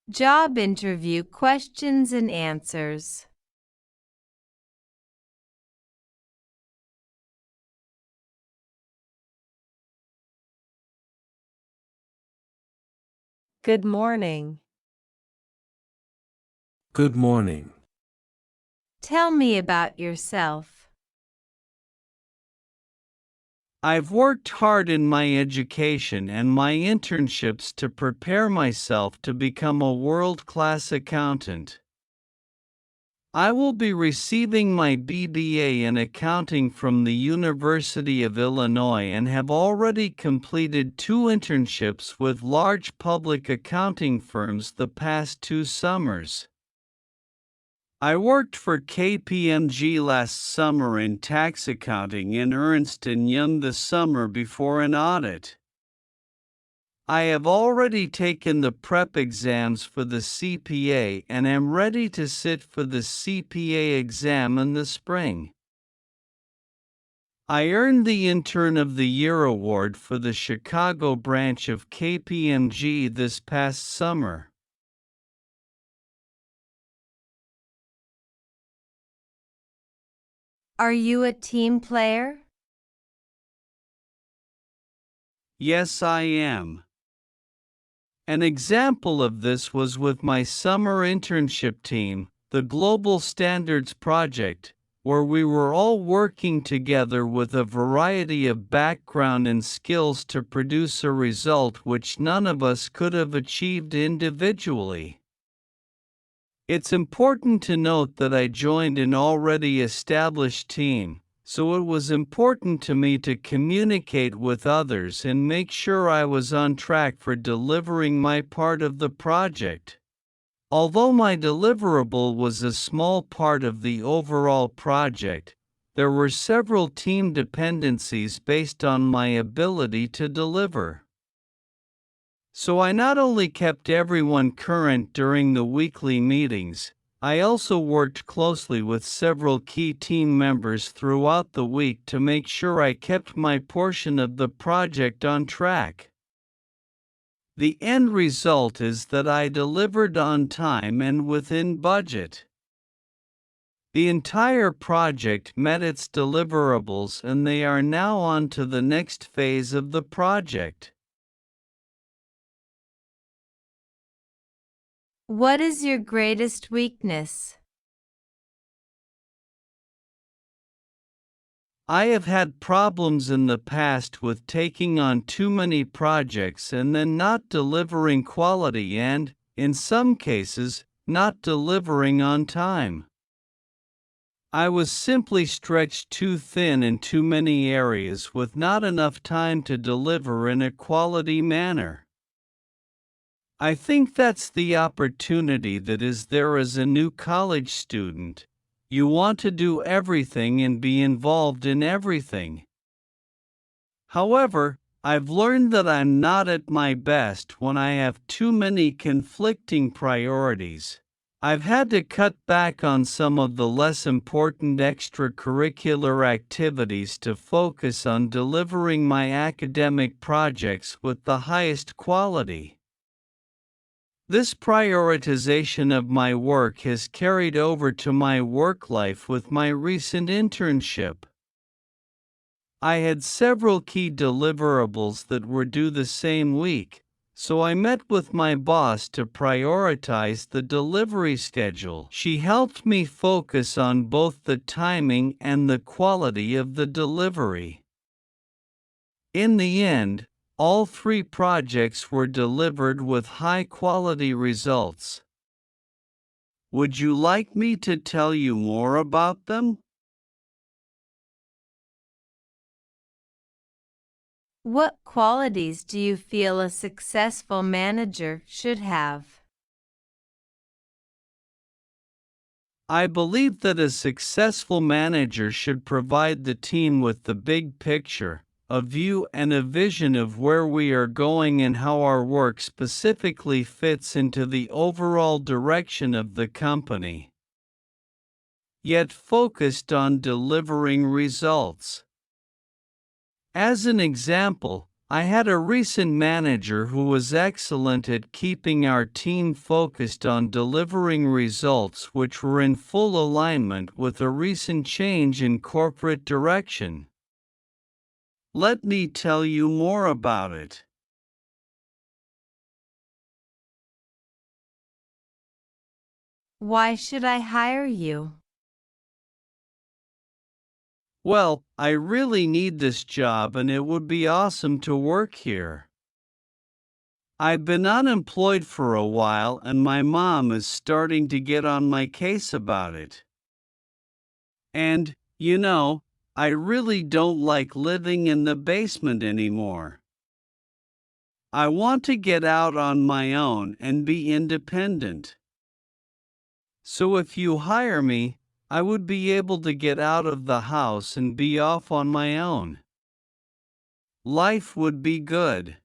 Job interview questions and answers. Good morning. Good morning. Tell me about yourself. I've worked hard in my education and my internships to prepare myself to become a world-class accountant. I will be receiving my BBA in accounting from the University of Illinois and have already completed 2 internships with large public accounting firms the past 2 summers. I worked for KPMG last summer in tax accounting and Ernst & Young the summer before an audit. I have already taken the prep exams for the CPA and am ready to sit for the CPA exam in the spring. I earned the Intern of the Year award for the Chicago branch of KPMG this past summer. Are you a team player? Yes, I am. An example of this was with my summer internship team, the Global Standards Project, where we were all working together with a variety of background and skills to produce a result which none of us could have achieved individually. It's important to note that I joined an already established team, so it was important to me to communicate with others and make sure I was on track for delivering my part of the project. Although my deliverable was a small part of the overall project, there were several team dependencies based on my ability to deliver. So I not only kept everyone current during the weekly meetings, I also worked closely with several key team members throughout the week to make sure I kept my portion of the project on track. The end result is that I delivered on time and within budget. The entire project met its deliverables and they are now on to the next phase of the project. What is your greatest weakness? I have had problems in the past with taking on too many projects and then not delivering quality and, in some cases, not delivering on time. I was simply stretched too thin in too many areas with not enough time to deliver in a quality manner. I think that's the opportunity that is there as a new college student. You want to do everything and be involved in everything. However, I've learned that I'm not at my best when I have too many conflicting priorities. I've had to cut back on some of the less important extracurricular activities to focus on delivering my academic projects with the highest quality. This prioritization of my work has carried over to my work life with my recent internship. I had several key deliverables that were due the same week, so I met with my boss to prioritize the delivery schedule. She helped me focus on both the timing and the quality of the delivery. In the end, all 3 projects were delivered with high-quality results. Would you like me to tell you more about them? What qualities do you feel a successful manager should have? I believe that a successful manager should provide the team with the big picture, a view and a vision of where we are going and how our work specifically fits into the overall direction of the company. Yet focused on delivering results. As an example, I had a recent manager who was excellent at keeping our team focused on delivering results which were in full alignment with a recent change in corporate direction. Let me tell you more about it. Why should I hire you? Well, I really need this job and it would be awesome to work here. I've been unemployed for a while and my mom is starting to get on my case about it. And, I really don't like living in the basement anymore. I want to get out on my own and be independent. So if you hire me, I would be able to get out of the house and be off on my own. Life would be good.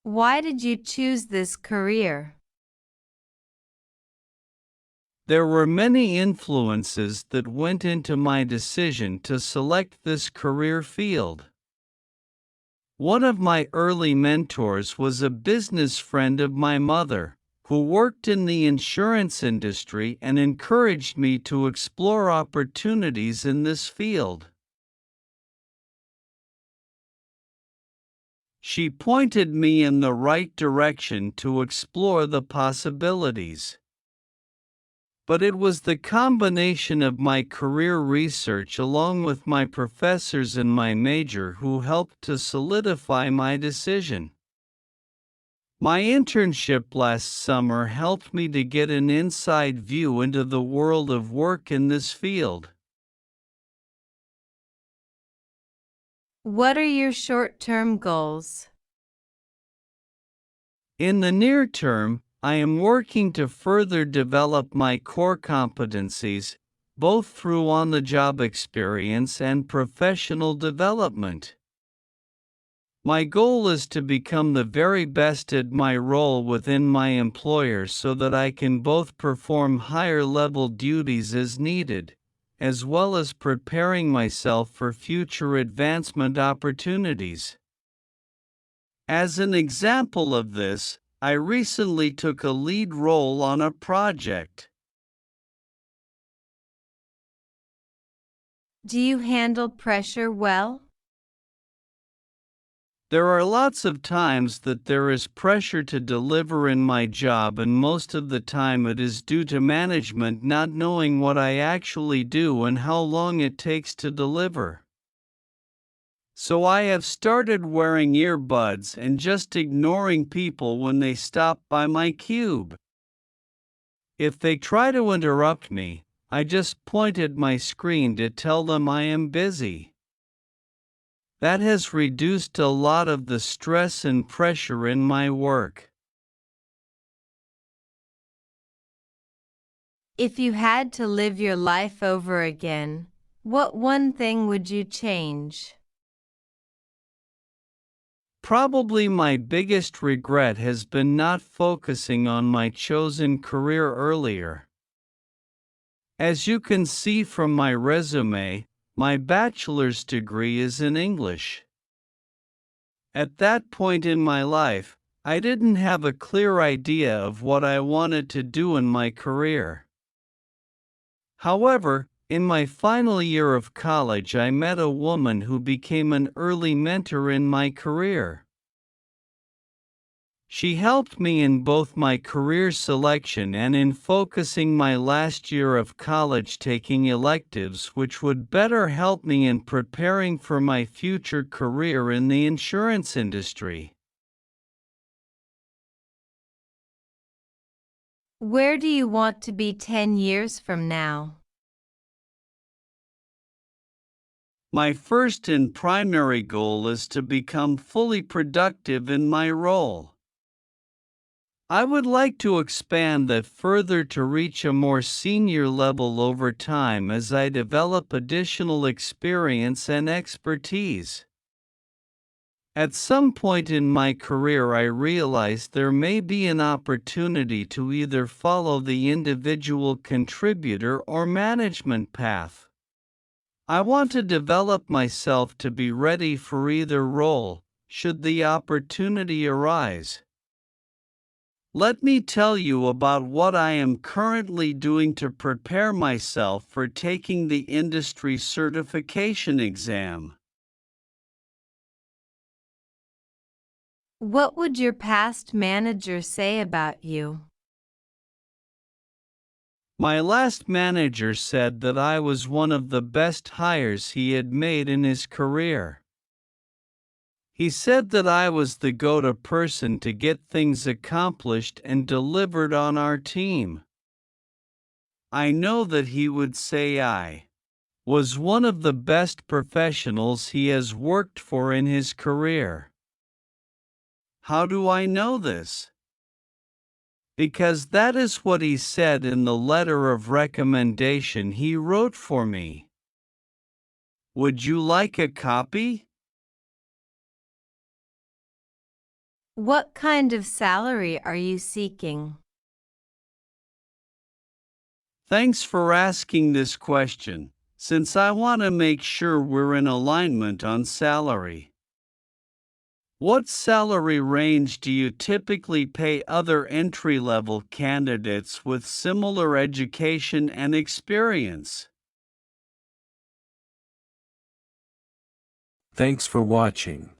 Why did you choose this career? There were many influences that went into my decision to select this career field. One of my early mentors was a business friend of my mother, who worked in the insurance industry and encouraged me to explore opportunities in this field. She pointed me in the right direction to explore the possibilities. But it was the combination of my career research along with my professors and my major who helped to solidify my decision. My internship last summer helped me to get an inside view into the world of work in this field. What are your short-term goals? In the near term, I am working to further develop my core competencies, both through on-the-job experience and professional development. My goal is to become the very best at my role within my employer so that I can both perform higher-level duties as needed, as well as preparing myself for future advancement opportunities. As an example of this, I recently took a lead role on a project. Do you handle pressure well? There are lots of times that there is pressure to deliver in my job, and most of the time it is due to management not knowing what I actually do and how long it takes to deliver. So I have started wearing earbuds and just ignoring people when they stop by my cube. If they try to interrupt me, I just point at my screen to tell them I am busy. That has reduced a lot of the stress and pressure in my work. If you had to live your life over again, what one thing would you change? Probably my biggest regret has been not focusing on my chosen career earlier. As you can see from my resume, my bachelor's degree is in English. At that point in my life, I didn't have a clear idea of what I wanted to do in my career. However, in my final year of college, I met a woman who became an early mentor in my career. She helped me in both my career selection and in focusing my last year of college taking electives which would better help me in preparing for my future career in the insurance industry. Where do you want to be 10 years from now? My first and primary goal is to become fully productive in my role. I would like to expand that further to reach a more senior level over time as I develop additional experience and expertise. At some point in my career, I realized there may be an opportunity to either follow the individual contributor or management path. I want to develop myself to be ready for either role, should the opportunity arise. Let me tell you about what I am currently doing to prepare myself for taking the industry certification exam. What would your past manager say about you? My last manager said that I was one of the best hires he had made in his career. He said that I was the go-to person to get things accomplished and delivered on our team. I know that he would say I was one of the best professionals he has worked for in his career. How do I know this? Because that is what he said in the letter of recommendation he wrote for me. Would you like a copy? What kind of salary are you seeking? Thanks for asking this question, since I want to make sure we're in alignment on salary. What salary range do you typically pay other entry-level candidates with similar education and experience? Thanks for watching.